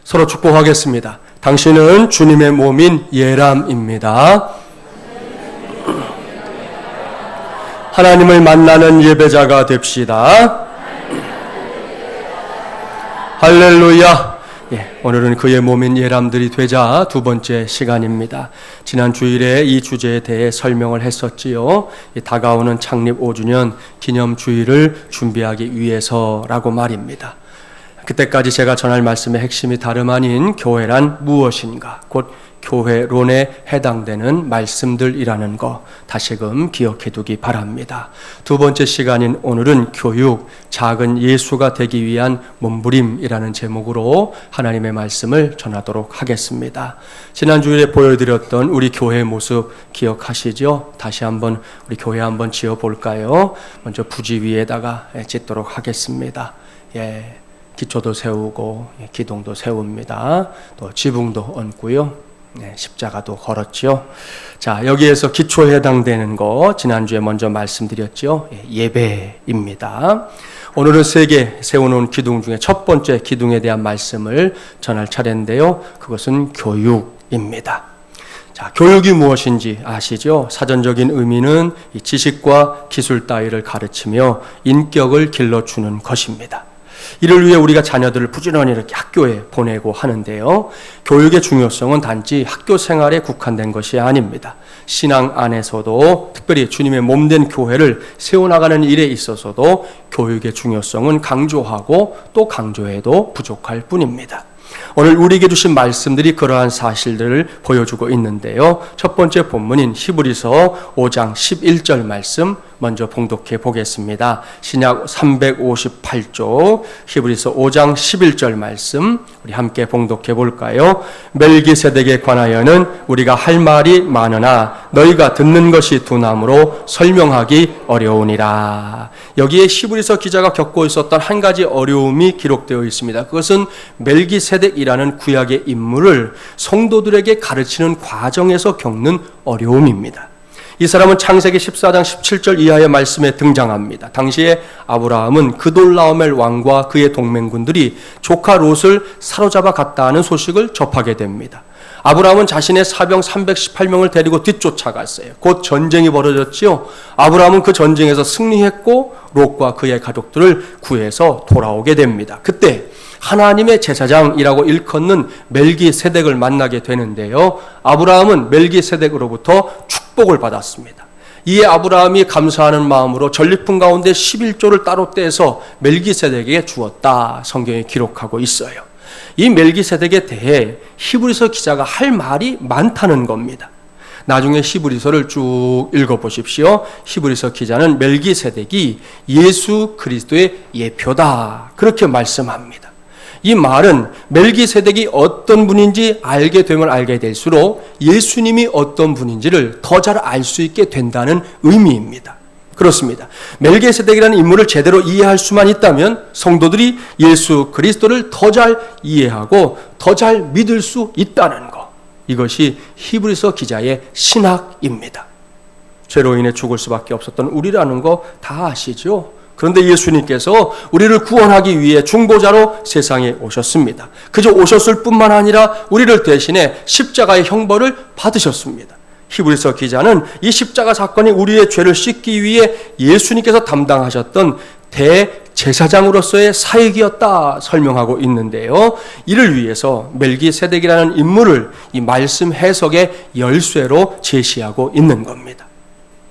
서로 축복하겠습니다. 당신은 주님의 몸인 예람입니다. 하나님을 만나는 예배자가 됩시다. 할렐루야. 오늘은 그의 몸인 예람들이 되자 두 번째 시간입니다. 지난 주일에 이 주제에 대해 설명을 했었지요. 다가오는 창립 5주년 기념 주일을 준비하기 위해서라고 말입니다. 그때까지 제가 전할 말씀의 핵심이 다름 아닌 교회란 무엇인가, 곧 교회론에 해당되는 말씀들이라는 거 다시금 기억해 두기 바랍니다. 두 번째 시간인 오늘은 교육, 작은 예수가 되기 위한 몸부림이라는 제목으로 하나님의 말씀을 전하도록 하겠습니다. 지난 주일에 보여드렸던 우리 교회의 모습 기억하시죠? 다시 한번 우리 교회 한번 지어볼까요? 먼저 부지 위에다가 짓도록 하겠습니다. 기초도 세우고 기둥도 세웁니다. 또 지붕도 얹고요. 십자가도 걸었죠. 자, 여기에서 기초에 해당되는 거 지난주에 먼저 말씀드렸죠. 예배입니다. 오늘은 세 개 세워놓은 기둥 중에 첫 번째 기둥에 대한 말씀을 전할 차례인데요. 그것은 교육입니다. 자, 교육이 무엇인지 아시죠? 사전적인 의미는 이 지식과 기술 따위를 가르치며 인격을 길러주는 것입니다. 이를 위해 우리가 자녀들을 부지런히 이렇게 학교에 보내고 하는데요. 교육의 중요성은 단지 학교 생활에 국한된 것이 아닙니다. 신앙 안에서도 특별히 주님의 몸된 교회를 세워나가는 일에 있어서도 교육의 중요성은 강조하고 또 강조해도 부족할 뿐입니다. 오늘 우리에게 주신 말씀들이 그러한 사실들을 보여주고 있는데요. 첫 번째 본문인 히브리서 5장 11절 말씀 먼저 봉독해 보겠습니다. 신약 358쪽 히브리서 5장 11절 말씀 우리 함께 봉독해 볼까요? 멜기세덱에 관하여는 우리가 할 말이 많으나 너희가 듣는 것이 둔함으로 설명하기 어려우니라. 여기에 히브리서 기자가 겪고 있었던 한 가지 어려움이 기록되어 있습니다. 그것은 멜기세덱이라는 구약의 인물을 성도들에게 가르치는 과정에서 겪는 어려움입니다. 이 사람은 창세기 14장 17절 이하의 말씀에 등장합니다. 당시에 아브라함은 그돌라오멜 왕과 그의 동맹군들이 조카 롯을 사로잡아 갔다 하는 소식을 접하게 됩니다. 아브라함은 자신의 사병 318명을 데리고 뒤쫓아갔어요. 곧 전쟁이 벌어졌지요. 아브라함은 그 전쟁에서 승리했고 롯과 그의 가족들을 구해서 돌아오게 됩니다. 그때 하나님의 제사장이라고 일컫는 멜기세덱을 만나게 되는데요. 아브라함은 멜기세덱으로부터 축복을 받았습니다. 이에 아브라함이 감사하는 마음으로 전리품 가운데 11조를 따로 떼서 멜기세덱에게 주었다. 성경에 기록하고 있어요. 이 멜기세덱에 대해 히브리서 기자가 할 말이 많다는 겁니다. 나중에 히브리서를 쭉 읽어보십시오. 히브리서 기자는 멜기세덱이 예수 그리스도의 예표다. 그렇게 말씀합니다. 이 말은 멜기세덱이 어떤 분인지 알게 되면 알게 될수록 예수님이 어떤 분인지를 더 잘 알 수 있게 된다는 의미입니다. 그렇습니다. 멜기세덱이라는 인물을 제대로 이해할 수만 있다면 성도들이 예수 그리스도를 더 잘 이해하고 더 잘 믿을 수 있다는 것. 이것이 히브리서 기자의 신학입니다. 죄로 인해 죽을 수밖에 없었던 우리라는 거 다 아시죠? 그런데 예수님께서 우리를 구원하기 위해 중보자로 세상에 오셨습니다. 그저 오셨을 뿐만 아니라 우리를 대신해 십자가의 형벌을 받으셨습니다. 히브리서 기자는 이 십자가 사건이 우리의 죄를 씻기 위해 예수님께서 담당하셨던 대제사장으로서의 사역이었다 설명하고 있는데요. 이를 위해서 멜기세덱이라는 인물을 이 말씀 해석의 열쇠로 제시하고 있는 겁니다.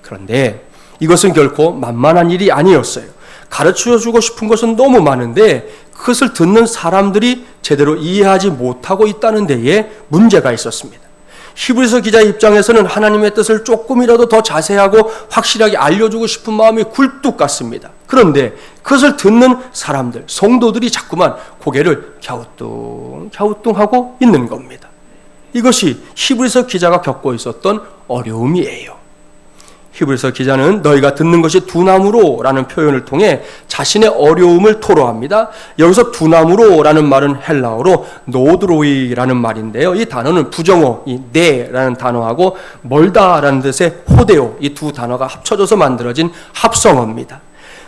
그런데 이것은 결코 만만한 일이 아니었어요. 가르쳐주고 싶은 것은 너무 많은데 그것을 듣는 사람들이 제대로 이해하지 못하고 있다는 데에 문제가 있었습니다. 히브리서 기자의 입장에서는 하나님의 뜻을 조금이라도 더 자세하고 확실하게 알려주고 싶은 마음이 굴뚝 같습니다. 그런데 그것을 듣는 사람들, 성도들이 자꾸만 고개를 갸우뚱하고 있는 겁니다. 이것이 히브리서 기자가 겪고 있었던 어려움이에요. 히브리서 기자는 너희가 듣는 것이 두나무로 라는 표현을 통해 자신의 어려움을 토로합니다. 여기서 두나무로 라는 말은 헬라어로 노드로이라는 말인데요. 이 단어는 부정어, 이 네라는 단어하고 멀다라는 뜻의 호데오, 이 두 단어가 합쳐져서 만들어진 합성어입니다.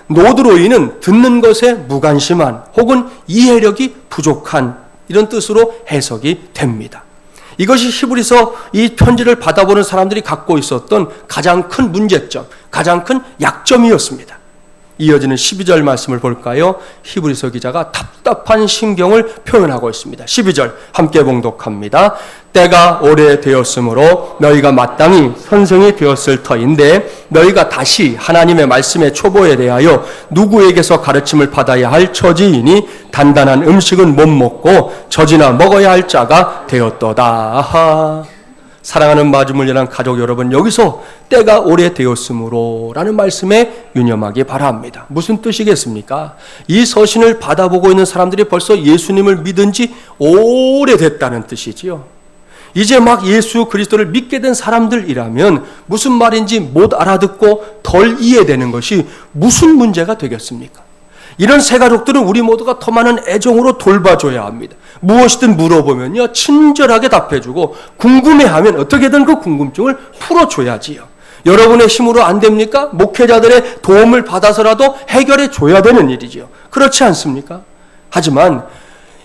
노드로이는 듣는 것에 무관심한 혹은 이해력이 부족한 이런 뜻으로 해석이 됩니다. 이것이 히브리서 이 편지를 받아보는 사람들이 갖고 있었던 가장 큰 문제점, 가장 큰 약점이었습니다. 이어지는 12절 말씀을 볼까요? 히브리서 기자가 답답한 심경을 표현하고 있습니다. 12절 함께 봉독합니다. 때가 오래되었으므로 너희가 마땅히 선생이 되었을 터인데 너희가 다시 하나님의 말씀의 초보에 대하여 누구에게서 가르침을 받아야 할 처지이니 단단한 음식은 못 먹고 젖이나 먹어야 할 자가 되었도다. 아하. 사랑하는 마주물리란 가족 여러분, 여기서 때가 오래되었으므로 라는 말씀에 유념하기 바랍니다. 무슨 뜻이겠습니까? 이 서신을 받아보고 있는 사람들이 벌써 예수님을 믿은 지 오래됐다는 뜻이지요. 이제 막 예수 그리스도를 믿게 된 사람들이라면 무슨 말인지 못 알아듣고 덜 이해되는 것이 무슨 문제가 되겠습니까? 이런 새 가족들은 우리 모두가 더 많은 애정으로 돌봐줘야 합니다. 무엇이든 물어보면요, 친절하게 답해주고 궁금해하면 어떻게든 그 궁금증을 풀어줘야지요. 여러분의 힘으로 안 됩니까? 목회자들의 도움을 받아서라도 해결해 줘야 되는 일이지요. 그렇지 않습니까? 하지만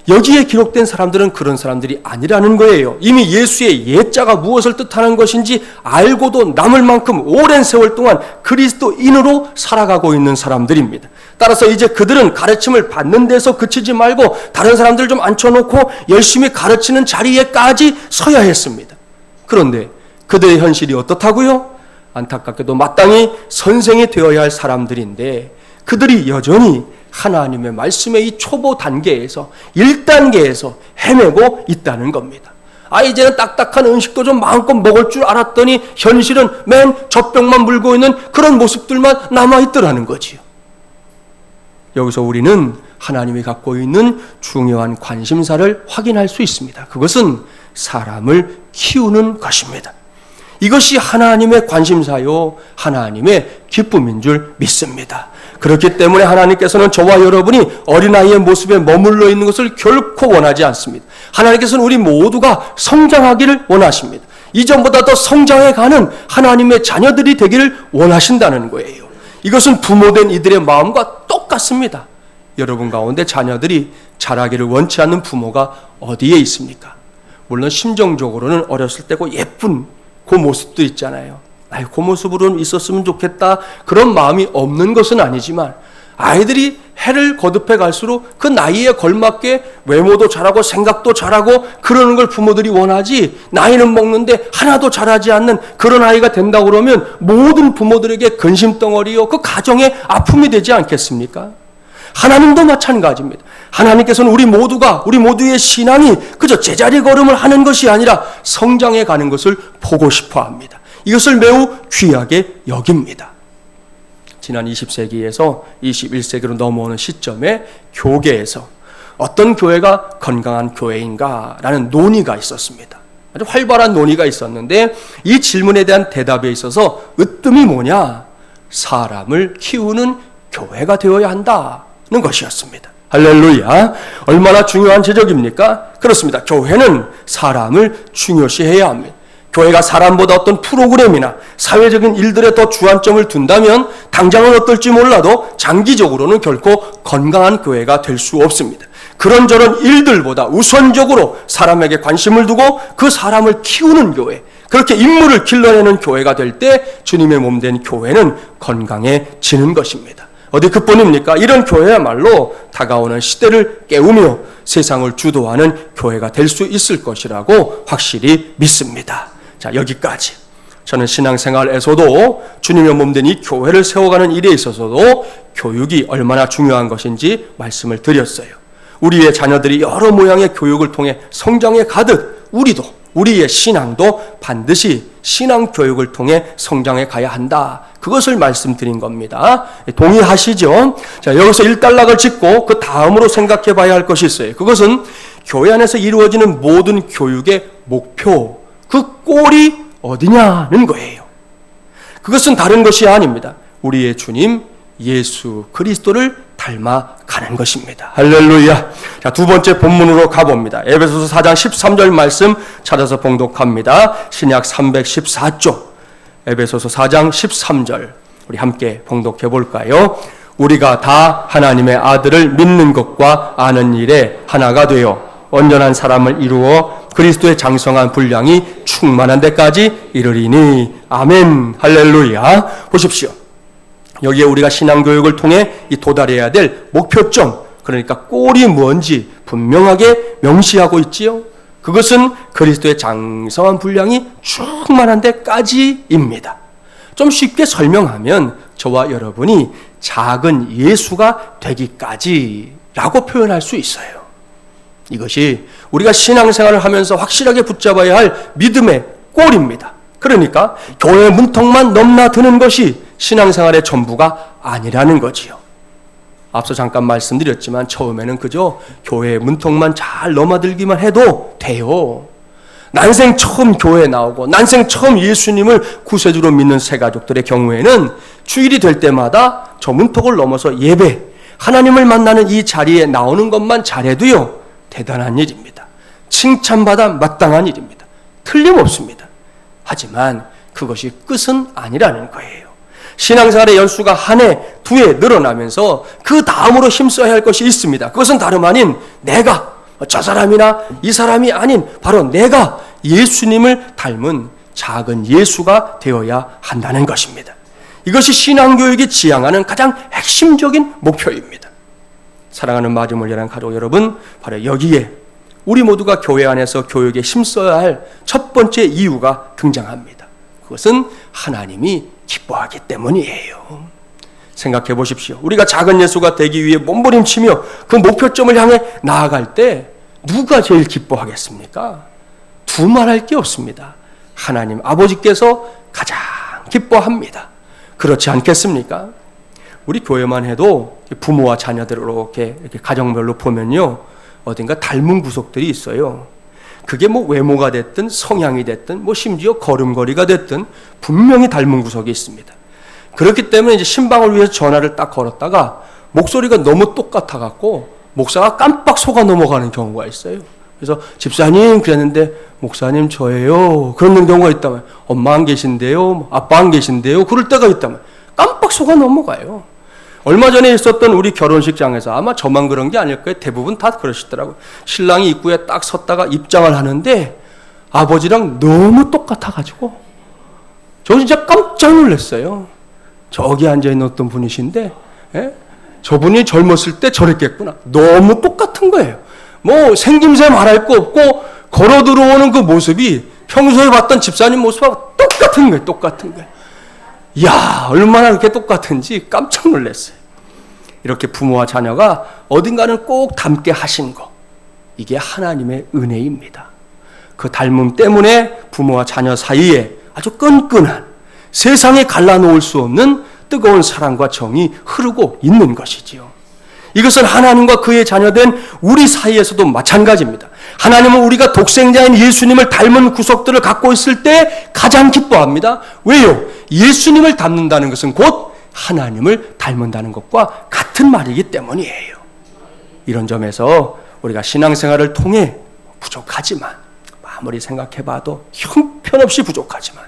여기에 기록된 사람들은 그런 사람들이 아니라는 거예요. 이미 예수의 예자가 무엇을 뜻하는 것인지 알고도 남을 만큼 오랜 세월 동안 그리스도인으로 살아가고 있는 사람들입니다. 따라서 이제 그들은 가르침을 받는 데서 그치지 말고 다른 사람들 좀 앉혀놓고 열심히 가르치는 자리에까지 서야 했습니다. 그런데 그들의 현실이 어떻다고요? 안타깝게도 마땅히 선생이 되어야 할 사람들인데 그들이 여전히 하나님의 말씀의 이 초보 단계에서 1단계에서 헤매고 있다는 겁니다. 이제는 딱딱한 음식도 좀 마음껏 먹을 줄 알았더니 현실은 맨 젖병만 물고 있는 그런 모습들만 남아있더라는 거지요. 여기서 우리는 하나님이 갖고 있는 중요한 관심사를 확인할 수 있습니다. 그것은 사람을 키우는 것입니다. 이것이 하나님의 관심사요, 하나님의 기쁨인 줄 믿습니다. 그렇기 때문에 하나님께서는 저와 여러분이 어린아이의 모습에 머물러 있는 것을 결코 원하지 않습니다. 하나님께서는 우리 모두가 성장하기를 원하십니다. 이전보다 더 성장해가는 하나님의 자녀들이 되기를 원하신다는 거예요. 이것은 부모된 이들의 마음과 똑같습니다. 여러분 가운데 자녀들이 자라기를 원치 않는 부모가 어디에 있습니까? 물론 심정적으로는 어렸을 때고 예쁜 그 모습도 있잖아요. 그 모습으로는 있었으면 좋겠다, 그런 마음이 없는 것은 아니지만 아이들이 해를 거듭해 갈수록 그 나이에 걸맞게 외모도 잘하고 생각도 잘하고 그러는 걸 부모들이 원하지, 나이는 먹는데 하나도 잘하지 않는 그런 아이가 된다고 그러면 모든 부모들에게 근심덩어리요, 그 가정의 아픔이 되지 않겠습니까? 하나님도 마찬가지입니다. 하나님께서는 우리 모두의 신앙이 그저 제자리 걸음을 하는 것이 아니라 성장해 가는 것을 보고 싶어 합니다. 이것을 매우 귀하게 여깁니다. 지난 20세기에서 21세기로 넘어오는 시점에 교계에서 어떤 교회가 건강한 교회인가라는 논의가 있었습니다. 아주 활발한 논의가 있었는데 이 질문에 대한 대답에 있어서 으뜸이 뭐냐? 사람을 키우는 교회가 되어야 한다는 것이었습니다. 할렐루야. 얼마나 중요한 제적입니까? 그렇습니다. 교회는 사람을 중요시해야 합니다. 교회가 사람보다 어떤 프로그램이나 사회적인 일들에 더 주안점을 둔다면 당장은 어떨지 몰라도 장기적으로는 결코 건강한 교회가 될 수 없습니다. 그런저런 일들보다 우선적으로 사람에게 관심을 두고 그 사람을 키우는 교회, 그렇게 인물을 길러내는 교회가 될 때 주님의 몸된 교회는 건강해지는 것입니다. 어디 그뿐입니까? 이런 교회야말로 다가오는 시대를 깨우며 세상을 주도하는 교회가 될 수 있을 것이라고 확실히 믿습니다. 자, 여기까지. 저는 신앙생활에서도 주님의 몸된 이 교회를 세워가는 일에 있어서도 교육이 얼마나 중요한 것인지 말씀을 드렸어요. 우리의 자녀들이 여러 모양의 교육을 통해 성장해 가듯 우리의 신앙도 반드시 신앙 교육을 통해 성장해 가야 한다. 그것을 말씀드린 겁니다. 동의하시죠? 자, 여기서 일단락을 짓고 그 다음으로 생각해 봐야 할 것이 있어요. 그것은 교회 안에서 이루어지는 모든 교육의 목표, 그 꼴이 어디냐는 거예요. 그것은 다른 것이 아닙니다. 우리의 주님 예수 그리스도를 닮아가는 것입니다. 할렐루야. 자, 두 번째 본문으로 가봅니다. 에베소서 4장 13절 말씀 찾아서 봉독합니다. 신약 314쪽 에베소서 4장 13절 우리 함께 봉독해 볼까요? 우리가 다 하나님의 아들을 믿는 것과 아는 일에 하나가 되어 온전한 사람을 이루어 그리스도의 장성한 분량이 충만한 데까지 이르리니. 아멘. 할렐루야. 보십시오. 여기에 우리가 신앙교육을 통해 이 도달해야 될 목표점, 그러니까 꼴이 뭔지 분명하게 명시하고 있지요. 그것은 그리스도의 장성한 분량이 충만한 데까지입니다. 좀 쉽게 설명하면 저와 여러분이 작은 예수가 되기까지라고 표현할 수 있어요. 이것이 우리가 신앙생활을 하면서 확실하게 붙잡아야 할 믿음의 꼴입니다. 그러니까 교회 문턱만 넘나드는 것이 신앙생활의 전부가 아니라는 거지요. 앞서 잠깐 말씀드렸지만 처음에는 그저 교회의 문턱만 잘 넘어들기만 해도 돼요. 난생 처음 교회에 나오고 난생 처음 예수님을 구세주로 믿는 새가족들의 경우에는 주일이 될 때마다 저 문턱을 넘어서 예배, 하나님을 만나는 이 자리에 나오는 것만 잘해도요, 대단한 일입니다. 칭찬받아 마땅한 일입니다. 틀림없습니다. 하지만 그것이 끝은 아니라는 거예요. 신앙생활의 연수가 한 해, 두 해 늘어나면서 그 다음으로 힘써야 할 것이 있습니다. 그것은 다름 아닌 내가, 저 사람이나 이 사람이 아닌 바로 내가 예수님을 닮은 작은 예수가 되어야 한다는 것입니다. 이것이 신앙교육이 지향하는 가장 핵심적인 목표입니다. 사랑하는 마지못이라는 가족 여러분, 바로 여기에 우리 모두가 교회 안에서 교육에 힘써야 할 첫 번째 이유가 등장합니다. 그것은 하나님이 기뻐하기 때문이에요. 생각해 보십시오. 우리가 작은 예수가 되기 위해 몸부림치며 그 목표점을 향해 나아갈 때 누가 제일 기뻐하겠습니까? 두말할 게 없습니다. 하나님 아버지께서 가장 기뻐합니다. 그렇지 않겠습니까? 우리 교회만 해도 부모와 자녀들을 이렇게 가정별로 보면요, 어딘가 닮은 구석들이 있어요. 그게 뭐 외모가 됐든 성향이 됐든 뭐 심지어 걸음걸이가 됐든 분명히 닮은 구석이 있습니다. 그렇기 때문에 이제 신방을 위해서 전화를 딱 걸었다가 목소리가 너무 똑같아 갖고 목사가 깜빡 속아 넘어가는 경우가 있어요. 그래서 집사님 그랬는데 목사님 저예요. 그런 경우가 있다면 엄마 안 계신데요, 아빠 안 계신데요. 그럴 때가 있다면 깜빡 속아 넘어가요. 얼마 전에 있었던 우리 결혼식장에서 아마 저만 그런 게 아닐 거예요. 대부분 다 그러시더라고요. 신랑이 입구에 딱 섰다가 입장을 하는데 아버지랑 너무 똑같아가지고 저 진짜 깜짝 놀랐어요. 저기 앉아있는 어떤 분이신데, 예? 저분이 젊었을 때 저랬겠구나. 너무 똑같은 거예요. 뭐 생김새 말할 거 없고 걸어 들어오는 그 모습이 평소에 봤던 집사님 모습하고 똑같은 거예요. 똑같은 거예요. 이야, 얼마나 그렇게 똑같은지 깜짝 놀랐어요. 이렇게 부모와 자녀가 어딘가는 꼭 닮게 하신 거, 이게 하나님의 은혜입니다. 그 닮음 때문에 부모와 자녀 사이에 아주 끈끈한, 세상에 갈라놓을 수 없는 뜨거운 사랑과 정이 흐르고 있는 것이지요. 이것은 하나님과 그의 자녀된 우리 사이에서도 마찬가지입니다. 하나님은 우리가 독생자인 예수님을 닮은 구석들을 갖고 있을 때 가장 기뻐합니다. 왜요? 예수님을 닮는다는 것은 곧 하나님을 닮는다는 것과 같은 말이기 때문이에요. 이런 점에서 우리가 신앙생활을 통해 부족하지만, 아무리 생각해봐도 형편없이 부족하지만,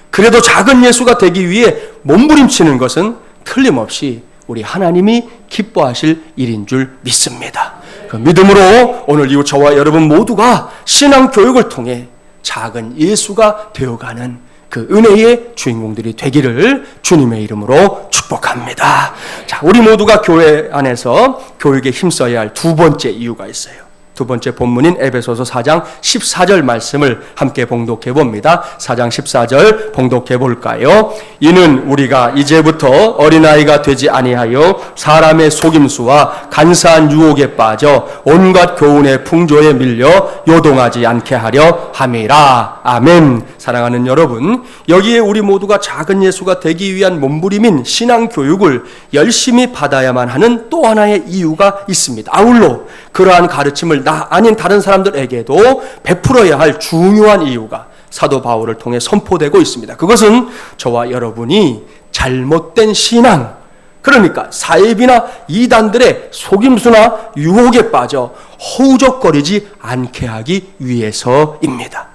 그래도 작은 예수가 되기 위해 몸부림치는 것은 틀림없이 우리 하나님이 기뻐하실 일인 줄 믿습니다. 그 믿음으로 오늘 이후 저와 여러분 모두가 신앙 교육을 통해 작은 예수가 되어가는 그 은혜의 주인공들이 되기를 주님의 이름으로 축복합니다. 자, 우리 모두가 교회 안에서 교육에 힘써야 할 두 번째 이유가 있어요. 두 번째 본문인 에베소서 4장 14절 말씀을 함께 봉독해 봅니다. 4장 14절 봉독해 볼까요? 이는 우리가 이제부터 어린아이가 되지 아니하여 사람의 속임수와 간사한 유혹에 빠져 온갖 교훈의 풍조에 밀려 요동하지 않게 하려 함이라. 아멘. 사랑하는 여러분, 여기에 우리 모두가 작은 예수가 되기 위한 몸부림인 신앙교육을 열심히 받아야만 하는 또 하나의 이유가 있습니다. 아울러 그러한 가르침을 나 아닌 다른 사람들에게도 베풀어야 할 중요한 이유가 사도 바울을 통해 선포되고 있습니다. 그것은 저와 여러분이 잘못된 신앙, 그러니까 사입이나 이단들의 속임수나 유혹에 빠져 허우적거리지 않게 하기 위해서입니다.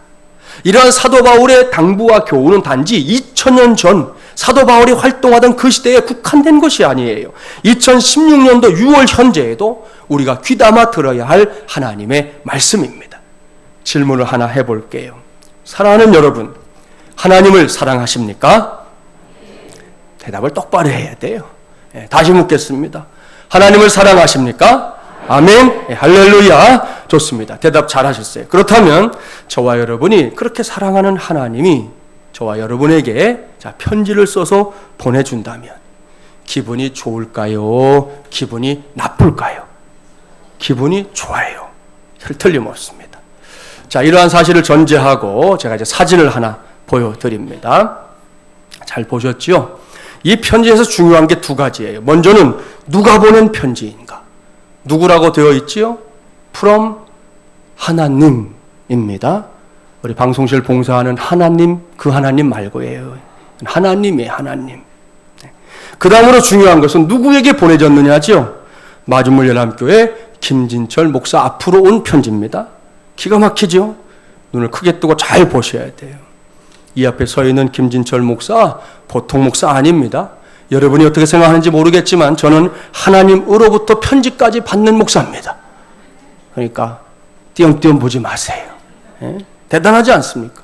이러한 사도 바울의 당부와 교훈은 단지 2000년 전 사도 바울이 활동하던 그 시대에 국한된 것이 아니에요. 2016년도 6월 현재에도 우리가 귀담아 들어야 할 하나님의 말씀입니다. 질문을 하나 해볼게요. 사랑하는 여러분, 하나님을 사랑하십니까? 대답을 똑바로 해야 돼요. 다시 묻겠습니다. 하나님을 사랑하십니까? 아멘. 할렐루야. 좋습니다. 대답 잘하셨어요. 그렇다면 저와 여러분이 그렇게 사랑하는 하나님이 저와 여러분에게 편지를 써서 보내준다면 기분이 좋을까요? 기분이 나쁠까요? 기분이 좋아요. 틀림없습니다. 자, 이러한 사실을 전제하고 제가 이제 사진을 하나 보여드립니다. 잘 보셨죠? 이 편지에서 중요한 게 두 가지예요. 먼저는 누가 보낸 편지인가? 누구라고 되어 있지요? from 하나님입니다. 우리 방송실 봉사하는 하나님, 그 하나님 말고예요. 하나님이에요, 하나님. 그 다음으로 중요한 것은 누구에게 보내졌느냐죠? 마중물연합교회 김진철 목사 앞으로 온 편지입니다. 기가 막히죠? 눈을 크게 뜨고 잘 보셔야 돼요. 이 앞에 서 있는 김진철 목사 보통 목사 아닙니다. 여러분이 어떻게 생각하는지 모르겠지만 저는 하나님으로부터 편지까지 받는 목사입니다. 그러니까 띄엄띄엄 보지 마세요. 대단하지 않습니까?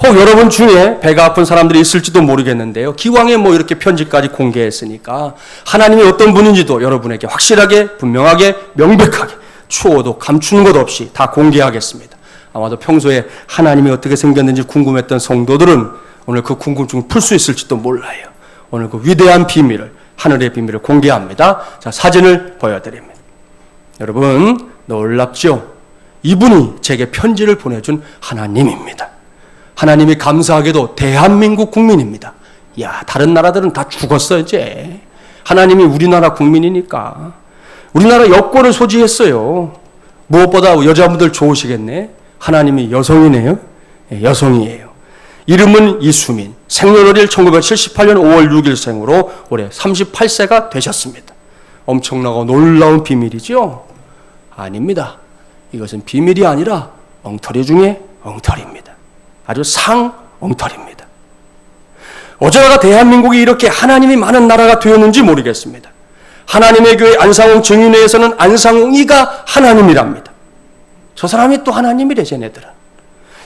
혹 여러분 중에 배가 아픈 사람들이 있을지도 모르겠는데요. 기왕에 이렇게 편지까지 공개했으니까 하나님이 어떤 분인지도 여러분에게 확실하게, 분명하게, 명백하게 추호도 감추는 것 없이 다 공개하겠습니다. 아마도 평소에 하나님이 어떻게 생겼는지 궁금했던 성도들은 오늘 그 궁금증을 풀 수 있을지도 몰라요. 오늘 그 위대한 비밀을, 하늘의 비밀을 공개합니다. 자, 사진을 보여드립니다. 여러분, 놀랍죠? 이분이 제게 편지를 보내준 하나님입니다. 하나님이 감사하게도 대한민국 국민입니다. 야, 다른 나라들은 다 죽었어 이제. 하나님이 우리나라 국민이니까. 우리나라 여권을 소지했어요. 무엇보다 여자분들 좋으시겠네. 하나님이 여성이네요. 여성이에요. 이름은 이수민. 생년월일 1978년 5월 6일 생으로 올해 38세가 되셨습니다. 엄청나고 놀라운 비밀이죠? 아닙니다. 이것은 비밀이 아니라 엉터리 중에 엉터리입니다. 아주 엉터리입니다. 어쩌다가 대한민국이 이렇게 하나님이 많은 나라가 되었는지 모르겠습니다. 하나님의 교회 안상홍 정윤회에서는 안상홍이가 하나님이랍니다. 저 사람이 또 하나님이래, 쟤네들은.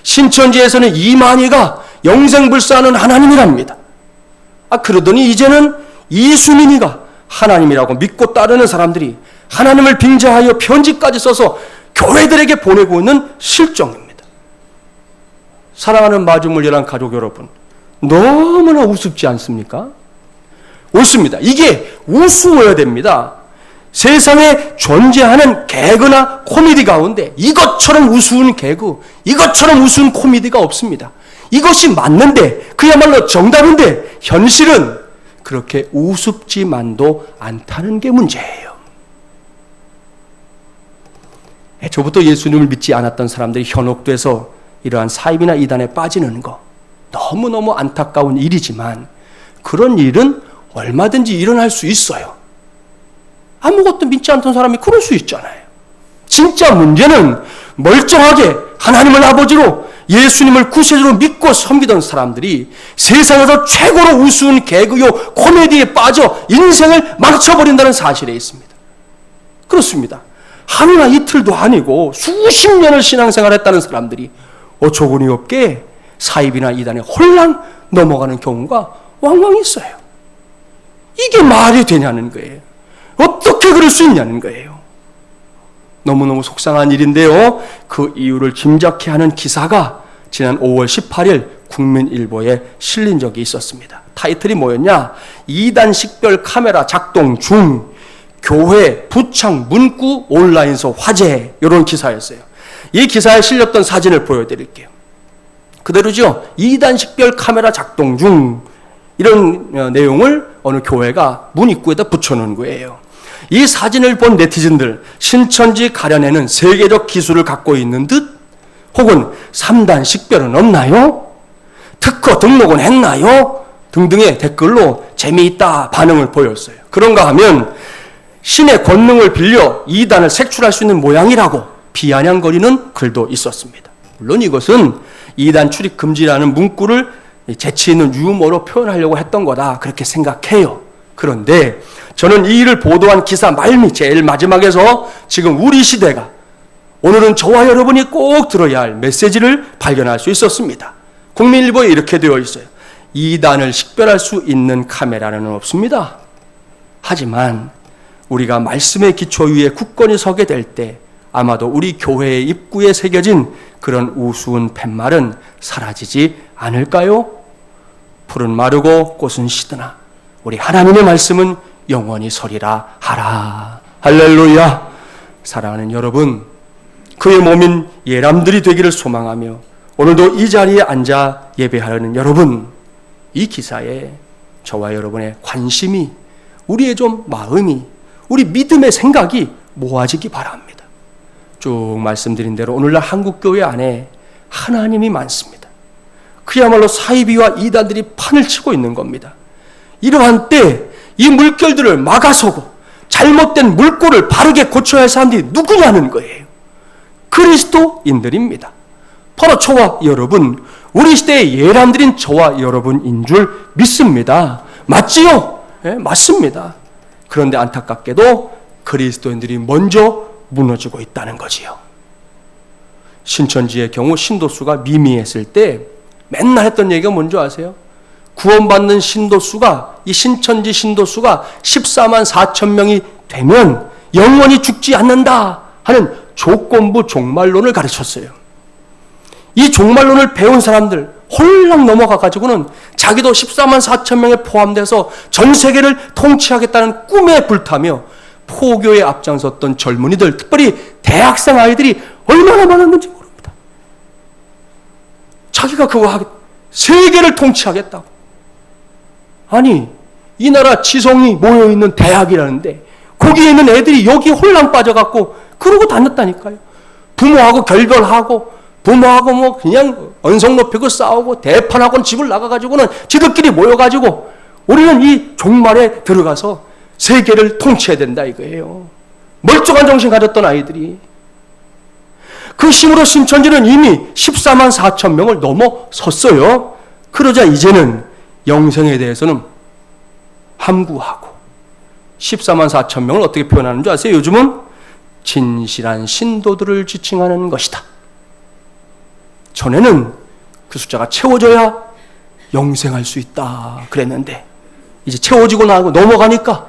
신천지에서는 이만희가 영생불사하는 하나님이랍니다. 그러더니 이제는 이수민이가 하나님이라고 믿고 따르는 사람들이 하나님을 빙자하여 편지까지 써서 교회들에게 보내고 있는 실정입니다. 사랑하는 마중물연합 가족 여러분, 너무나 우습지 않습니까? 옳습니다. 이게 우스워야 됩니다. 세상에 존재하는 개그나 코미디 가운데 이것처럼 우스운 개그, 이것처럼 우스운 코미디가 없습니다. 이것이 맞는데, 그야말로 정답인데 현실은 그렇게 우습지만도 않다는 게 문제예요. 애초부터 예수님을 믿지 않았던 사람들이 현혹돼서 이러한 사입이나 이단에 빠지는 거 너무너무 안타까운 일이지만 그런 일은 얼마든지 일어날 수 있어요. 아무것도 믿지 않던 사람이 그럴 수 있잖아요. 진짜 문제는 멀쩡하게 하나님을 아버지로 예수님을 구세주로 믿고 섬기던 사람들이 세상에서 최고로 우스운 개그요 코미디에 빠져 인생을 망쳐버린다는 사실에 있습니다. 그렇습니다. 하루나 이틀도 아니고 수십 년을 신앙생활했다는 사람들이 어처구니 없게 사입이나 이단에 홀랑 넘어가는 경우가 왕왕 있어요. 이게 말이 되냐는 거예요. 어떻게 그럴 수 있냐는 거예요. 너무너무 속상한 일인데요. 그 이유를 짐작케 하는 기사가 지난 5월 18일 국민일보에 실린 적이 있었습니다. 타이틀이 뭐였냐? 2단 식별 카메라 작동 중 교회 부창 문구 온라인서 화재, 이런 기사였어요. 이 기사에 실렸던 사진을 보여드릴게요. 그대로죠. 2단 식별 카메라 작동 중, 이런 내용을 어느 교회가 문 입구에다 붙여놓은 거예요. 이 사진을 본 네티즌들, 신천지 가려내는 세계적 기술을 갖고 있는 듯, 혹은 3단 식별은 없나요? 특허 등록은 했나요? 등등의 댓글로 재미있다 반응을 보였어요. 그런가 하면 신의 권능을 빌려 2단을 색출할 수 있는 모양이라고 비아냥거리는 글도 있었습니다. 물론 이것은 2단 출입 금지라는 문구를 재치 있는 유머로 표현하려고 했던 거다 그렇게 생각해요. 그런데 저는 이 일을 보도한 기사 말미 제일 마지막에서 지금 우리 시대가 오늘은 저와 여러분이 꼭 들어야 할 메시지를 발견할 수 있었습니다. 국민일보에 이렇게 되어 있어요. 이단을 식별할 수 있는 카메라는 없습니다. 하지만 우리가 말씀의 기초 위에 굳건히 서게 될 때 아마도 우리 교회의 입구에 새겨진 그런 우스운 팻말은 사라지지 않을까요? 풀은 마르고 꽃은 시드나 우리 하나님의 말씀은 영원히 서리라 하라. 할렐루야. 사랑하는 여러분, 그의 몸인 예람들이 되기를 소망하며 오늘도 이 자리에 앉아 예배하려는 여러분, 이 기사에 저와 여러분의 관심이, 우리의 좀 마음이, 우리 믿음의 생각이 모아지기 바랍니다. 쭉 말씀드린 대로 오늘날 한국교회 안에 하나님이 많습니다. 그야말로 사이비와 이단들이 판을 치고 있는 겁니다. 이러한 때 이 물결들을 막아서고 잘못된 물꼬를 바르게 고쳐야 할 사람들이 누구냐는 거예요. 그리스도인들입니다. 바로 저와 여러분, 우리 시대의 예람들인 저와 여러분인 줄 믿습니다. 맞지요? 네, 맞습니다. 그런데 안타깝게도 그리스도인들이 먼저 무너지고 있다는 거지요. 신천지의 경우 신도수가 미미했을 때 맨날 했던 얘기가 뭔지 아세요? 구원받는 신도수가, 이 신천지 신도수가 14만 4천 명이 되면 영원히 죽지 않는다 하는 조건부 종말론을 가르쳤어요. 이 종말론을 배운 사람들 홀랑 넘어가 가지고는 자기도 14만 4천 명에 포함돼서 전 세계를 통치하겠다는 꿈에 불타며 포교에 앞장섰던 젊은이들, 특별히 대학생 아이들이 얼마나 많았는지 모릅니다. 자기가 그거 하겠다. 세계를 통치하겠다고. 아니, 이 나라 지성이 모여있는 대학이라는데 거기에 있는 애들이 여기 홀랑 빠져갖고 그러고 다녔다니까요. 부모하고 결별하고 부모하고 뭐 그냥 언성 높이고 싸우고 대판하고는 집을 나가가지고는 지들끼리 모여가지고 우리는 이 종말에 들어가서 세계를 통치해야 된다 이거예요. 멀쩡한 정신 가졌던 아이들이. 그 힘으로 신천지는 이미 14만 4천 명을 넘어섰어요. 그러자 이제는 영생에 대해서는 함구하고 14만 4천 명을 어떻게 표현하는 줄 아세요? 요즘은 진실한 신도들을 지칭하는 것이다. 전에는 그 숫자가 채워져야 영생할 수 있다 그랬는데 이제 채워지고 나고 넘어가니까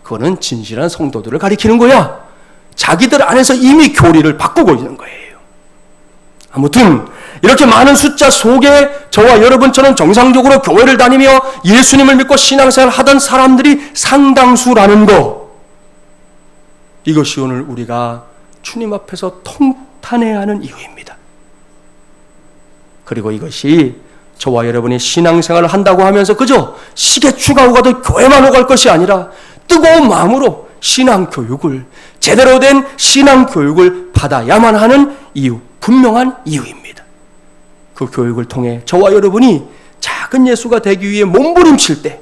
그거는 진실한 성도들을 가리키는 거야. 자기들 안에서 이미 교리를 바꾸고 있는 거예요. 아무튼 이렇게 많은 숫자 속에 저와 여러분처럼 정상적으로 교회를 다니며 예수님을 믿고 신앙생활을 하던 사람들이 상당수라는 거, 이것이 오늘 우리가 주님 앞에서 통탄해야 하는 이유입니다. 그리고 이것이 저와 여러분이 신앙생활을 한다고 하면서 그저 시계추가 오가도 교회만 오갈 것이 아니라 뜨거운 마음으로 신앙교육을, 제대로 된 신앙교육을 받아야만 하는 이유, 분명한 이유입니다. 그 교육을 통해 저와 여러분이 작은 예수가 되기 위해 몸부림칠 때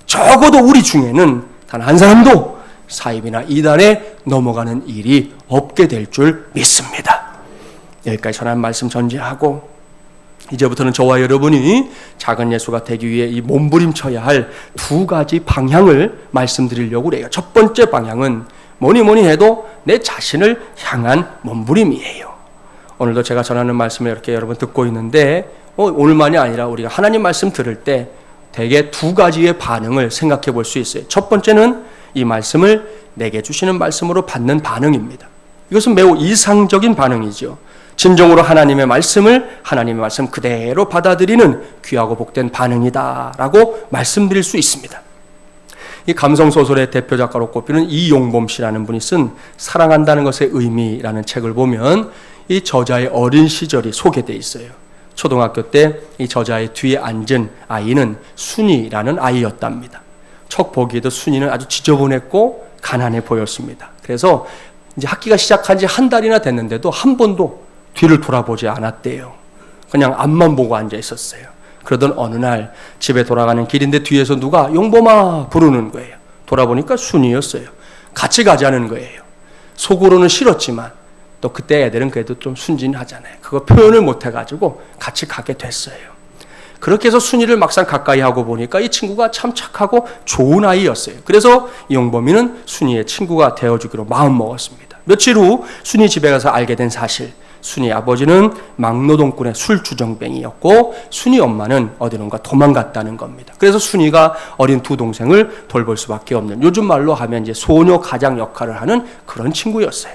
적어도 우리 중에는 단 한 사람도 사입이나 이단에 넘어가는 일이 없게 될 줄 믿습니다. 여기까지 전한 말씀 전제하고 이제부터는 저와 여러분이 작은 예수가 되기 위해 이 몸부림쳐야 할 두 가지 방향을 말씀드리려고 그래요. 첫 번째 방향은 뭐니 해도 내 자신을 향한 몸부림이에요. 오늘도 제가 전하는 말씀을 이렇게 여러분 듣고 있는데 오늘만이 아니라 우리가 하나님 말씀 들을 때 대개 두 가지의 반응을 생각해 볼 수 있어요. 첫 번째는 이 말씀을 내게 주시는 말씀으로 받는 반응입니다. 이것은 매우 이상적인 반응이죠. 진정으로 하나님의 말씀을 하나님의 말씀 그대로 받아들이는 귀하고 복된 반응이다라고 말씀드릴 수 있습니다. 이 감성소설의 대표 작가로 꼽히는 이용범 씨라는 분이 쓴 사랑한다는 것의 의미라는 책을 보면 이 저자의 어린 시절이 소개되어 있어요. 초등학교 때 이 저자의 뒤에 앉은 아이는 순이라는 아이였답니다. 척 보기에도 순이는 아주 지저분했고 가난해 보였습니다. 그래서 이제 학기가 시작한 지 한 달이나 됐는데도 한 번도 뒤를 돌아보지 않았대요. 그냥 앞만 보고 앉아 있었어요. 그러던 어느 날 집에 돌아가는 길인데 뒤에서 누가 용범아 부르는 거예요. 돌아보니까 순이였어요. 같이 가자는 거예요. 속으로는 싫었지만 또 그때 애들은 그래도 좀 순진하잖아요. 그거 표현을 못 해가지고 같이 가게 됐어요. 그렇게 해서 순이를 막상 가까이 하고 보니까 이 친구가 참 착하고 좋은 아이였어요. 그래서 이 용범이는 순이의 친구가 되어주기로 마음먹었습니다. 며칠 후 순이 집에 가서 알게 된 사실, 순이 아버지는 막노동꾼의 술주정뱅이였고 순이 엄마는 어디론가 도망갔다는 겁니다. 그래서 순이가 어린 두 동생을 돌볼 수밖에 없는, 요즘 말로 하면 이제 소녀 가장 역할을 하는 그런 친구였어요.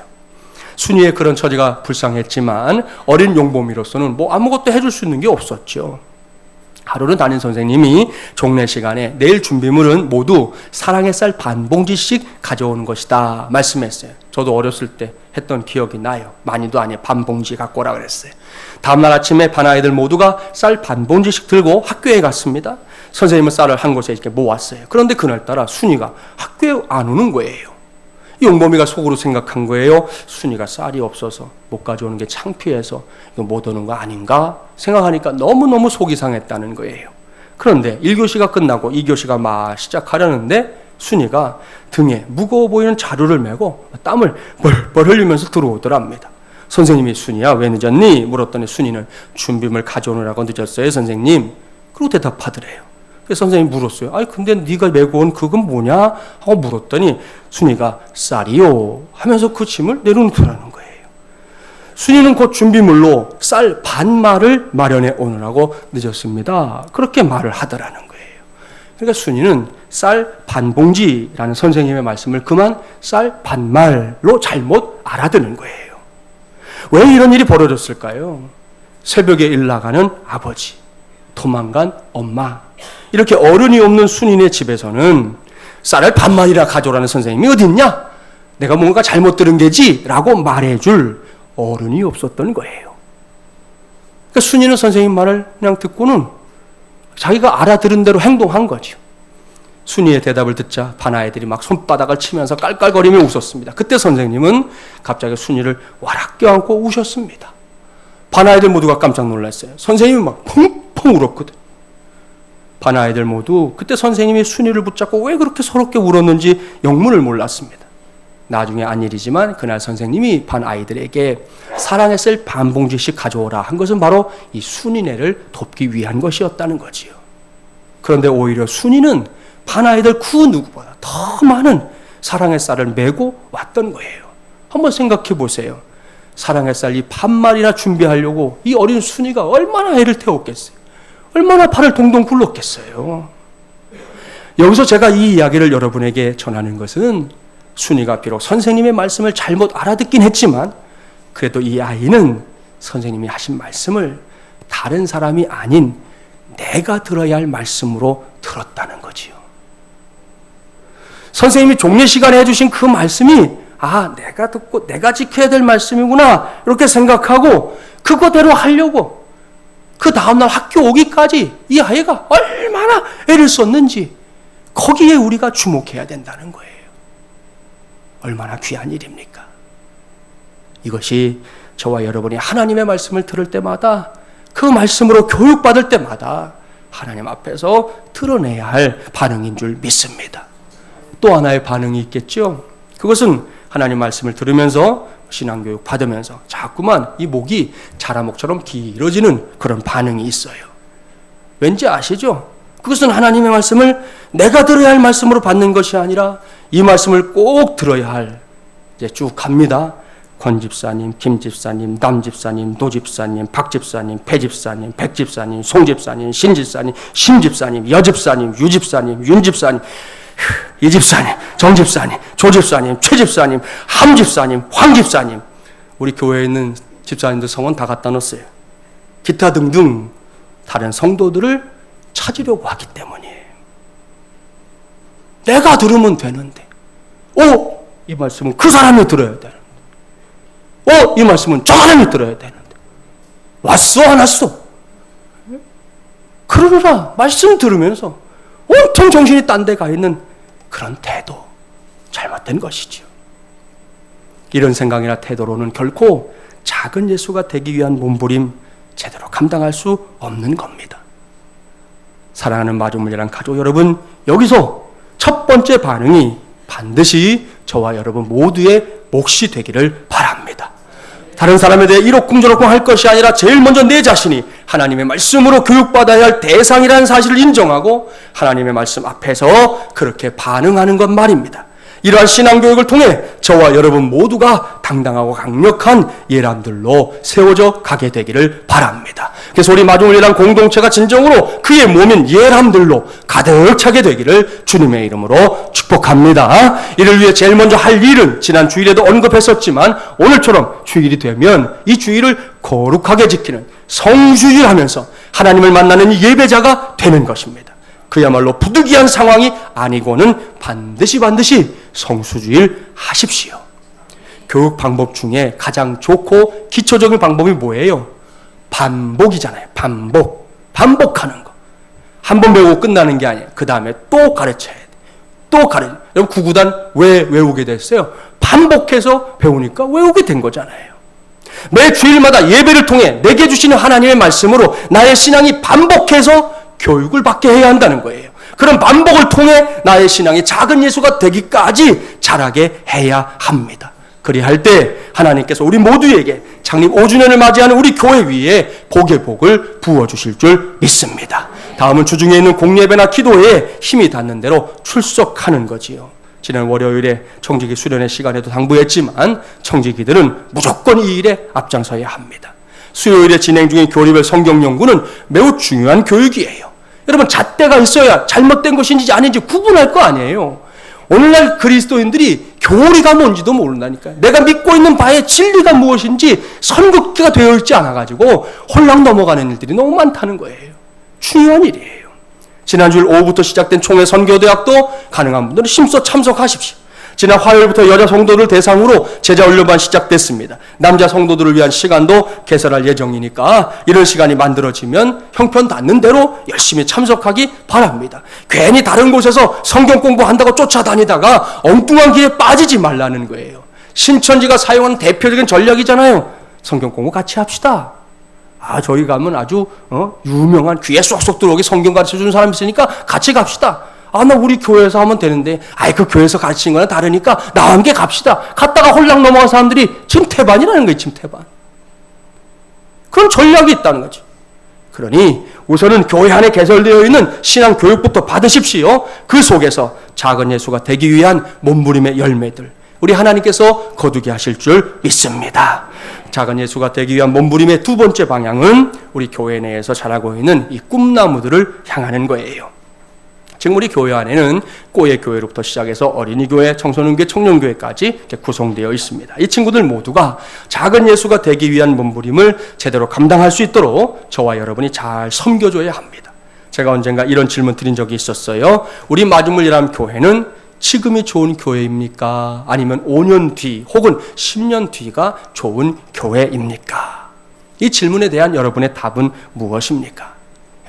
순이의 그런 처지가 불쌍했지만 어린 용범이로서는 뭐 아무것도 해줄 수 있는 게 없었죠. 하루는 담임 선생님이 종례 시간에 내일 준비물은 모두 사랑의 쌀 반 봉지씩 가져오는 것이다 말씀했어요. 저도 어렸을 때 했던 기억이 나요. 많이도 아니에요. 반 봉지 갖고 오라 그랬어요. 다음날 아침에 반 아이들 모두가 쌀 반 봉지씩 들고 학교에 갔습니다. 선생님은 쌀을 한 곳에 이렇게 모았어요. 그런데 그날따라 순이가 학교에 안 오는 거예요. 용범이가 속으로 생각한 거예요. 순이가 쌀이 없어서 못 가져오는 게 창피해서 이거 못 오는 거 아닌가 생각하니까 너무너무 속이 상했다는 거예요. 그런데 1교시가 끝나고 2교시가 막 시작하려는데 순이가 등에 무거워 보이는 자루를 메고 땀을 뻘뻘 흘리면서 들어오더랍니다. 선생님이 순이야 왜 늦었니? 물었더니 순이는 준비물 가져오느라고 늦었어요 선생님. 그리고 대답하더래요. 그래서 선생님이 물었어요. 아니 근데 네가 메고 온 그건 뭐냐? 하고 물었더니 순이가 쌀이요 하면서 그 짐을 내려놓더라는 거예요. 순이는 곧 준비물로 쌀 반말을 마련해 오느라고 늦었습니다. 그렇게 말을 하더라는 거예요. 그러니까 순이는 쌀 반봉지라는 선생님의 말씀을 그만 쌀 반말로 잘못 알아듣는 거예요. 왜 이런 일이 벌어졌을까요? 새벽에 일 나가는 아버지, 도망간 엄마, 이렇게 어른이 없는 순이네 집에서는 쌀을 반말이라 가져오라는 선생님이 어디 있냐? 내가 뭔가 잘못 들은 게지? 라고 말해줄 어른이 없었던 거예요. 그러니까 순이는 선생님 말을 그냥 듣고는 자기가 알아들은 대로 행동한 거죠. 순이의 대답을 듣자 반 아이들이 막 손바닥을 치면서 깔깔거리며 웃었습니다. 그때 선생님은 갑자기 순이를 와락 껴안고 우셨습니다. 반 아이들 모두가 깜짝 놀랐어요. 선생님이 막 펑펑 울었거든. 반 아이들 모두 그때 선생님이 순이를 붙잡고 왜 그렇게 서럽게 울었는지 영문을 몰랐습니다. 나중에 안 일이지만 그날 선생님이 반 아이들에게 사랑의 쌀 반 봉지씩 가져오라 한 것은 바로 이 순이네를 돕기 위한 것이었다는 거지요. 그런데 오히려 순이는 반 아이들 그 누구보다 더 많은 사랑의 쌀을 메고 왔던 거예요. 한번 생각해 보세요. 사랑의 쌀 이 반말이나 준비하려고 이 어린 순이가 얼마나 애를 태웠겠어요. 얼마나 팔을 동동 굴렀겠어요. 여기서 제가 이 이야기를 여러분에게 전하는 것은 순이가 비록 선생님의 말씀을 잘못 알아듣긴 했지만 그래도 이 아이는 선생님이 하신 말씀을 다른 사람이 아닌 내가 들어야 할 말씀으로 들었다는 거지요. 선생님이 종례 시간에 해주신 그 말씀이 내가 듣고 내가 지켜야 될 말씀이구나 이렇게 생각하고 그거대로 하려고 그 다음날 학교 오기까지 이 아이가 얼마나 애를 썼는지 거기에 우리가 주목해야 된다는 거예요. 얼마나 귀한 일입니까? 이것이 저와 여러분이 하나님의 말씀을 들을 때마다 그 말씀으로 교육받을 때마다 하나님 앞에서 드러내야 할 반응인 줄 믿습니다. 또 하나의 반응이 있겠죠. 그것은 하나님 말씀을 들으면서 신앙교육 받으면서 자꾸만 이 목이 자라목처럼 길어지는 그런 반응이 있어요. 왠지 아시죠? 그것은 하나님의 말씀을 내가 들어야 할 말씀으로 받는 것이 아니라 이 말씀을 꼭 들어야 할, 이제 쭉 갑니다. 권 집사님, 김 집사님, 남 집사님, 노 집사님, 박 집사님, 배 집사님, 백 집사님, 송 집사님, 신 집사님, 심 집사님, 여 집사님, 유 집사님, 윤 집사님, 이 집사님, 정 집사님, 조 집사님, 최 집사님, 함 집사님, 황 집사님. 우리 교회에 있는 집사님들 성은 다 갖다 놓았어요. 기타 등등 다른 성도들을 찾으려고 하기 때문이에요. 내가 들으면 되는데, 이 말씀은 그 사람이 들어야 되는데, 이 말씀은 저 사람이 들어야 되는데, 왔어 안 왔어? 그러라 말씀 들으면서 온통 정신이 딴 데 가 있는 그런 태도, 잘못된 것이지요. 이런 생각이나 태도로는 결코 작은 예수가 되기 위한 몸부림 제대로 감당할 수 없는 겁니다. 사랑하는 마주물리랑 가족 여러분, 여기서 첫 번째 반응이 반드시 저와 여러분 모두의 몫이 되기를 바랍니다. 다른 사람에 대해 이러쿵저러쿵 할 것이 아니라 제일 먼저 내 자신이 하나님의 말씀으로 교육받아야 할 대상이라는 사실을 인정하고 하나님의 말씀 앞에서 그렇게 반응하는 것 말입니다. 이러한 신앙교육을 통해 저와 여러분 모두가 당당하고 강력한 예람들로 세워져 가게 되기를 바랍니다. 그래서 우리 마중을 예람 공동체가 진정으로 그의 몸인 예람들로 가득 차게 되기를 주님의 이름으로 축복합니다. 이를 위해 제일 먼저 할 일은 지난 주일에도 언급했었지만 오늘처럼 주일이 되면 이 주일을 거룩하게 지키는 성수일하면서 하나님을 만나는 예배자가 되는 것입니다. 그야말로 부득이한 상황이 아니고는 반드시 성수주일 하십시오. 교육 방법 중에 가장 좋고 기초적인 방법이 뭐예요? 반복이잖아요. 반복하는 거. 한 번 배우고 끝나는 게 아니에요. 그 다음에 또 가르쳐야 돼. 또 가르쳐. 여러분 구구단 왜 외우게 됐어요? 반복해서 배우니까 외우게 된 거잖아요. 매 주일마다 예배를 통해 내게 주시는 하나님의 말씀으로 나의 신앙이 반복해서 교육을 받게 해야 한다는 거예요. 그런 반복을 통해 나의 신앙이 작은 예수가 되기까지 자라게 해야 합니다. 그리할 때 하나님께서 우리 모두에게 창립 5주년을 맞이하는 우리 교회 위에 복의 복을 부어주실 줄 믿습니다. 다음은 주중에 있는 공예배나 기도회에 힘이 닿는 대로 출석하는 거지요. 지난 월요일에 청지기 수련회 시간에도 당부했지만 청지기들은 무조건 이 일에 앞장서야 합니다. 수요일에 진행 중인 교리별 성경 연구는 매우 중요한 교육이에요. 여러분 잣대가 있어야 잘못된 것인지 아닌지 구분할 거 아니에요. 오늘날 그리스도인들이 교리가 뭔지도 모른다니까요. 내가 믿고 있는 바의 진리가 무엇인지 선긋기가 되어 있지 않아가지고 홀랑 넘어가는 일들이 너무 많다는 거예요. 중요한 일이에요. 지난주일 오후부터 시작된 총회 선교대학도 가능한 분들은 심써 참석하십시오. 지난 화요일부터 여자 성도들 대상으로 제자훈련반 시작됐습니다. 남자 성도들을 위한 시간도 개설할 예정이니까 이런 시간이 만들어지면 형편 닿는 대로 열심히 참석하기 바랍니다. 괜히 다른 곳에서 성경 공부한다고 쫓아다니다가 엉뚱한 길에 빠지지 말라는 거예요. 신천지가 사용하는 대표적인 전략이잖아요. 성경 공부 같이 합시다. 저희 가면 아주 유명한 귀에 쏙쏙 들어오게 성경 가르쳐주는 사람이 있으니까 같이 갑시다. 나 우리 교회에서 하면 되는데, 그 교회에서 가르치는 거랑 다르니까 나와 함께 갑시다. 갔다가 홀랑 넘어간 사람들이 지금 태반이라는 거예요, 지금 태반. 그런 전략이 있다는 거지. 그러니 우선은 교회 안에 개설되어 있는 신앙 교육부터 받으십시오. 그 속에서 작은 예수가 되기 위한 몸부림의 열매들, 우리 하나님께서 거두게 하실 줄 믿습니다. 작은 예수가 되기 위한 몸부림의 두 번째 방향은 우리 교회 내에서 자라고 있는 이 꿈나무들을 향하는 거예요. 지금 우리 교회 안에는 꼬예 교회로부터 시작해서 어린이 교회, 청소년교회, 청년교회까지 이렇게 구성되어 있습니다. 이 친구들 모두가 작은 예수가 되기 위한 몸부림을 제대로 감당할 수 있도록 저와 여러분이 잘 섬겨줘야 합니다. 제가 언젠가 이런 질문 드린 적이 있었어요. 우리 마중물이라는 교회는 지금이 좋은 교회입니까? 아니면 5년 뒤 혹은 10년 뒤가 좋은 교회입니까? 이 질문에 대한 여러분의 답은 무엇입니까?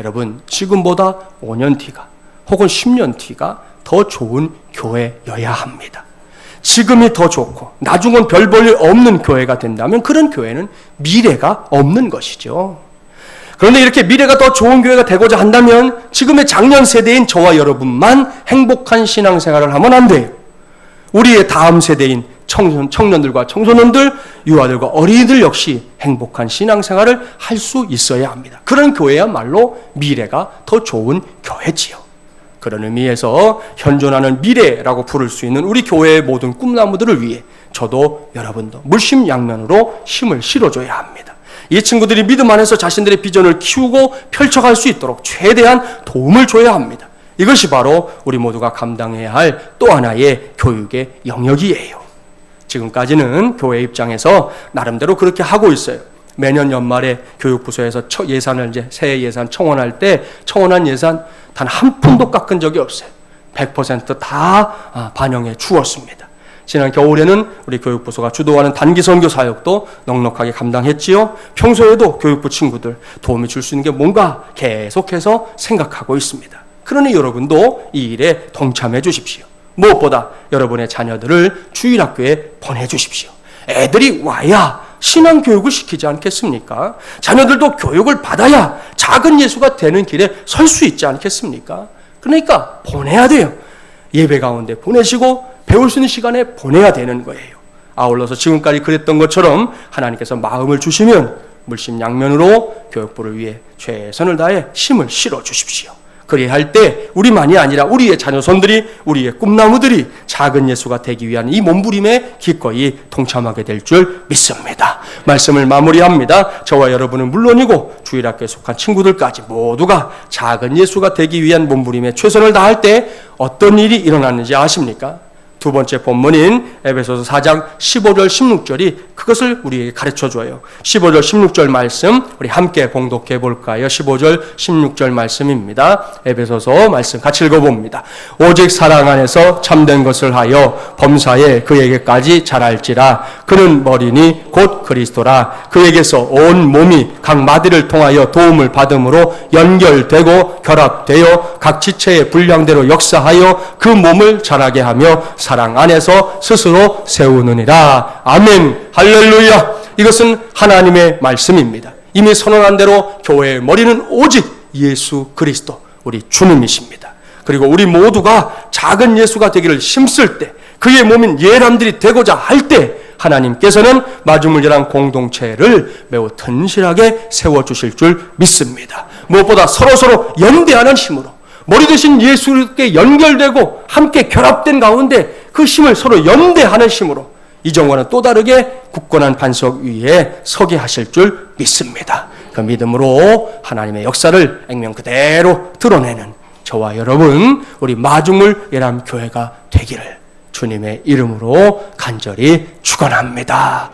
여러분, 지금보다 5년 뒤가 혹은 10년 뒤가 더 좋은 교회여야 합니다. 지금이 더 좋고 나중은 별 볼 일 없는 교회가 된다면 그런 교회는 미래가 없는 것이죠. 그런데 이렇게 미래가 더 좋은 교회가 되고자 한다면 지금의 장년 세대인 저와 여러분만 행복한 신앙생활을 하면 안 돼요. 우리의 다음 세대인 청년들과 청소년들, 유아들과 어린이들 역시 행복한 신앙생활을 할 수 있어야 합니다. 그런 교회야말로 미래가 더 좋은 교회지요. 그런 의미에서 현존하는 미래라고 부를 수 있는 우리 교회의 모든 꿈나무들을 위해 저도 여러분도 물심양면으로 힘을 실어줘야 합니다. 이 친구들이 믿음 안에서 자신들의 비전을 키우고 펼쳐갈 수 있도록 최대한 도움을 줘야 합니다. 이것이 바로 우리 모두가 감당해야 할 또 하나의 교육의 영역이에요. 지금까지는 교회 입장에서 나름대로 그렇게 하고 있어요. 매년 연말에 교육부서에서 예산을 새해 예산 청원할 때 청원한 예산 단 한 푼도 깎은 적이 없어요. 100% 다 반영해 주었습니다. 지난 겨울에는 우리 교육부서가 주도하는 단기 선교 사역도 넉넉하게 감당했지요. 평소에도 교육부 친구들 도움이 줄 수 있는 게 뭔가 계속해서 생각하고 있습니다. 그러니 여러분도 이 일에 동참해 주십시오. 무엇보다 여러분의 자녀들을 주일학교에 보내주십시오. 애들이 와야 신앙교육을 시키지 않겠습니까? 자녀들도 교육을 받아야 작은 예수가 되는 길에 설 수 있지 않겠습니까? 그러니까 보내야 돼요. 예배 가운데 보내시고 배울 수 있는 시간에 보내야 되는 거예요. 아울러서 지금까지 그랬던 것처럼 하나님께서 마음을 주시면 물심양면으로 교육부를 위해 최선을 다해 힘을 실어 주십시오. 그리야 할 때 우리만이 아니라 우리의 자녀손들이, 우리의 꿈나무들이 작은 예수가 되기 위한 이 몸부림에 기꺼이 동참하게 될 줄 믿습니다. 말씀을 마무리합니다. 저와 여러분은 물론이고 주일학교에 속한 친구들까지 모두가 작은 예수가 되기 위한 몸부림에 최선을 다할 때 어떤 일이 일어나는지 아십니까? 두 번째 본문인 에베소서 4장 15절 16절이 그것을 우리에게 가르쳐줘요. 15절 16절 말씀 우리 함께 봉독해 볼까요? 15절 16절 말씀입니다. 에베소서 말씀 같이 읽어봅니다. 오직 사랑 안에서 참된 것을 하여 범사에 그에게까지 자랄지라. 그는 머리니 곧 그리스도라. 그에게서 온 몸이 각 마디를 통하여 도움을 받음으로 연결되고 결합되어 각 지체의 분량대로 역사하여 그 몸을 자라게 하며 사랑 안에서 스스로 세우느니라. 아멘. 할렐루야. 이것은 하나님의 말씀입니다. 이미 선언한 대로 교회의 머리는 오직 예수 그리스도 우리 주님이십니다. 그리고 우리 모두가 작은 예수가 되기를 힘쓸 때, 그의 몸인 예람들이 되고자 할 때 하나님께서는 마주물려란 공동체를 매우 튼실하게 세워주실 줄 믿습니다. 무엇보다 서로서로 연대하는 힘으로 머리 대신 예수께 연결되고 함께 결합된 가운데 그 힘을 서로 연대하는 힘으로 이전과는 또 다르게 굳건한 반석 위에 서게 하실 줄 믿습니다. 그 믿음으로 하나님의 역사를 액면 그대로 드러내는 저와 여러분, 우리 마중물 예람교회가 되기를 주님의 이름으로 간절히 축원합니다.